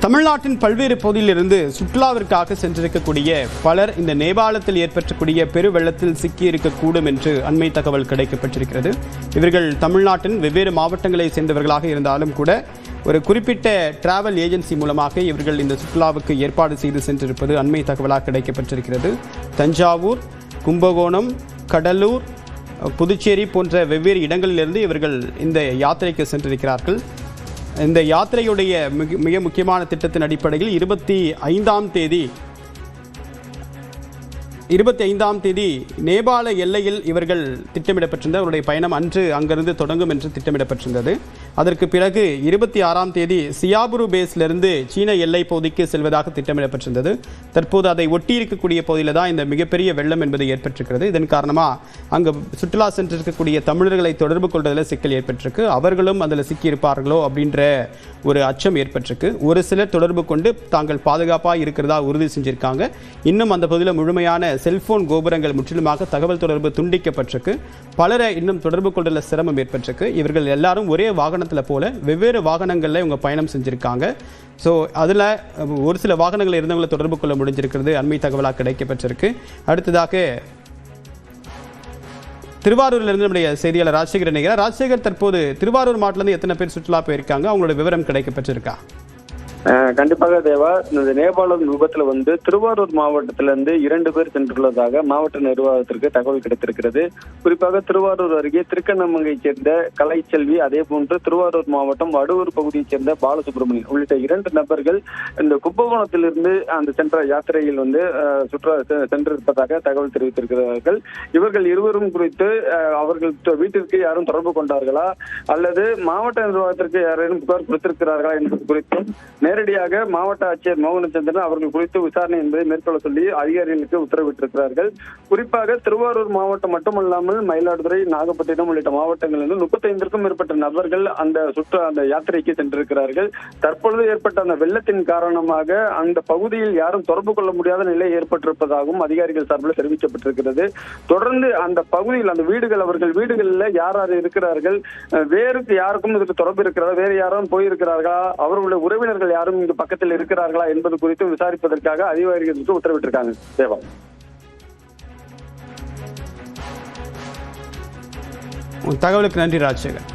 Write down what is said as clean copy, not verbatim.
தமிழ்நாட்டின் பல்வேறு பகுதியிலிருந்து சுற்றுலாவிற்காக சென்றிருக்கக்கூடிய பலர் இந்த நேபாளத்தில் ஏற்பட்டக்கூடிய பெரு வெள்ளத்தில் சிக்கியிருக்கக்கூடும் என்று அண்மை தகவல் கிடைக்கப்பட்டிருக்கிறது. இவர்கள் தமிழ்நாட்டின் வெவ்வேறு மாவட்டங்களை சேர்ந்தவர்களாக இருந்தாலும் கூட ஒரு குறிப்பிட்ட டிராவல் ஏஜென்சி மூலமாக இவர்கள் இந்த சுற்றுலாவுக்கு ஏற்பாடு செய்து சென்றிருப்பது அண்மை தகவலாக கிடைக்கப்பட்டிருக்கிறது. தஞ்சாவூர், கும்பகோணம், கடலூர், புதுச்சேரி போன்ற வெவ்வேறு இடங்களிலிருந்து இவர்கள் இந்த யாத்திரைக்கு சென்றிருக்கிறார்கள். இந்த யாத்திரையுடைய மிக முக்கியமான திட்டத்தின் அடிப்படையில் 25ஆம் தேதி நேபாள எல்லையில் இவர்கள் திட்டமிடப்பட்டிருந்த அவருடைய பயணம் அன்று அங்கிருந்து தொடங்கும் என்று திட்டமிடப்பட்டிருந்தது. அதற்கு பிறகு 26ஆம் தேதி சியாபுரு பேஸிலிருந்து சீன எல்லை பகுதிக்கு செல்வதாக திட்டமிடப்பட்டிருந்தது. தற்போது அதை ஒட்டி இருக்கக்கூடிய பகுதியில் தான் இந்த மிகப்பெரிய வெள்ளம் என்பது ஏற்பட்டிருக்கிறது. இதன் காரணமாக அங்கு சுற்றுலா சென்றிருக்கக்கூடிய தமிழர்களை தொடர்பு கொள்வதில் சிக்கல் ஏற்பட்டிருக்கு. அவர்களும் அதில் சிக்கியிருப்பார்களோ அப்படின்ற ஒரு அச்சம் ஏற்பட்டிருக்கு. ஒரு சிலர் தொடர்பு கொண்டு தாங்கள் பாதுகாப்பாக இருக்கிறதா உறுதி செஞ்சிருக்காங்க. இன்னும் அந்த பகுதியில் முழுமையான செல்போன் கோபுரங்கள் முற்றிலுமாக தகவல் தொடர்பு துண்டிக்கப்பட்டிருக்கு. பலரை இன்னும் தொடர்பு கொள்வதில் சிரமம் ஏற்பட்டிருக்கு. இவர்கள் எல்லாரும் ஒரே வாகனத்தில் போல வெவ்வேறு வாகனங்களில் இவங்க பயணம் செஞ்சுருக்காங்க. ஸோ அதில் ஒரு சில வாகனங்கள் இருந்தவங்களை தொடர்பு கொள்ள முடிஞ்சிருக்கிறது அண்மை தகவலாக கிடைக்கப்பட்டிருக்கு. அடுத்ததாக திருவாரூரிலிருந்து நம்முடைய செய்தியாளர் ராஜசேகர் நினைக்கிறார். ராஜசேகர், தற்போது திருவாரூர் மாவட்டத்திலிருந்து எத்தனை பேர் சுற்றுலா போயிருக்காங்க? அவங்களோட விவரம் கிடைக்கப்பட்டிருக்கா? கண்டிப்பாக தேவா, இந்த நேபாளம் விபத்துல திருவாரூர் மாவட்டத்திலிருந்து 2 பேர் சென்றுள்ளதாக மாவட்ட நிர்வாகத்திற்கு தகவல் கிடைத்திருக்கிறது. குறிப்பாக திருவாரூர் அருகே திருக்கண்ணமங்கையைச் சேர்ந்த கலைச்செல்வி, அதே போன்று திருவாரூர் மாவட்டம் வடுவூர் பகுதியைச் சேர்ந்த பாலசுப்ரமணியன் உள்ளிட்ட 2 நபர்கள் இந்த கும்பகோணத்திலிருந்து அந்த சென்ற யாத்திரையில் சுற்றுலா சென்றிருப்பதாக தகவல் தெரிவித்திருக்கிறார்கள். இவர்கள் இருவரும் குறித்து அவர்கள் வீட்டிற்கு யாரும் தொடர்பு கொண்டார்களா அல்லது மாவட்ட நிர்வாகத்திற்கு யாரேனும் புகார் கொடுத்திருக்கிறார்களா என்பது குறித்தும் நேரடியாக மாவட்ட ஆட்சியர் மோகனச்சந்திரன் அவர்கள் குறித்து விசாரணை என்பதை மேற்கொள்ள சொல்லி அதிகாரிகளுக்கு உத்தரவிட்டிருக்கிறார்கள். குறிப்பாக திருவாரூர் மாவட்டம் மட்டுமல்லாமல் மயிலாடுதுறை, நாகப்பட்டினம் உள்ளிட்ட மாவட்டங்களில் 35க்கும் மேற்பட்ட நபர்கள் அந்த யாத்திரைக்கு சென்றிருக்கிறார்கள். தற்பொழுது ஏற்பட்ட அந்த வெள்ளத்தின் காரணமாக அந்த பகுதியில் யாரும் தொடர்பு கொள்ள முடியாத நிலை ஏற்பட்டிருப்பதாகவும் அதிகாரிகள் சார்பில் தெரிவிக்கப்பட்டிருக்கிறது. தொடர்ந்து அந்த பகுதியில் அந்த வீடுகள், அவர்கள் வீடுகளில் யார் யார் இருக்கிறார்கள், வேறு யாருக்கும் இதுக்கு தொடர்பு இருக்கிறதா, வேறு யாரும் போயிருக்கிறார்களா, அவர்களுடைய உறவினர்கள் யாரும் இங்கு பக்கத்தில் இருக்கிறார்களா என்பது குறித்து விசாரிப்பதற்காக அதிகாரிகளுக்கு உத்தரவிட்டிருக்காங்க. தேவா, தகவலுக்கு நன்றி ராஜசேகர்.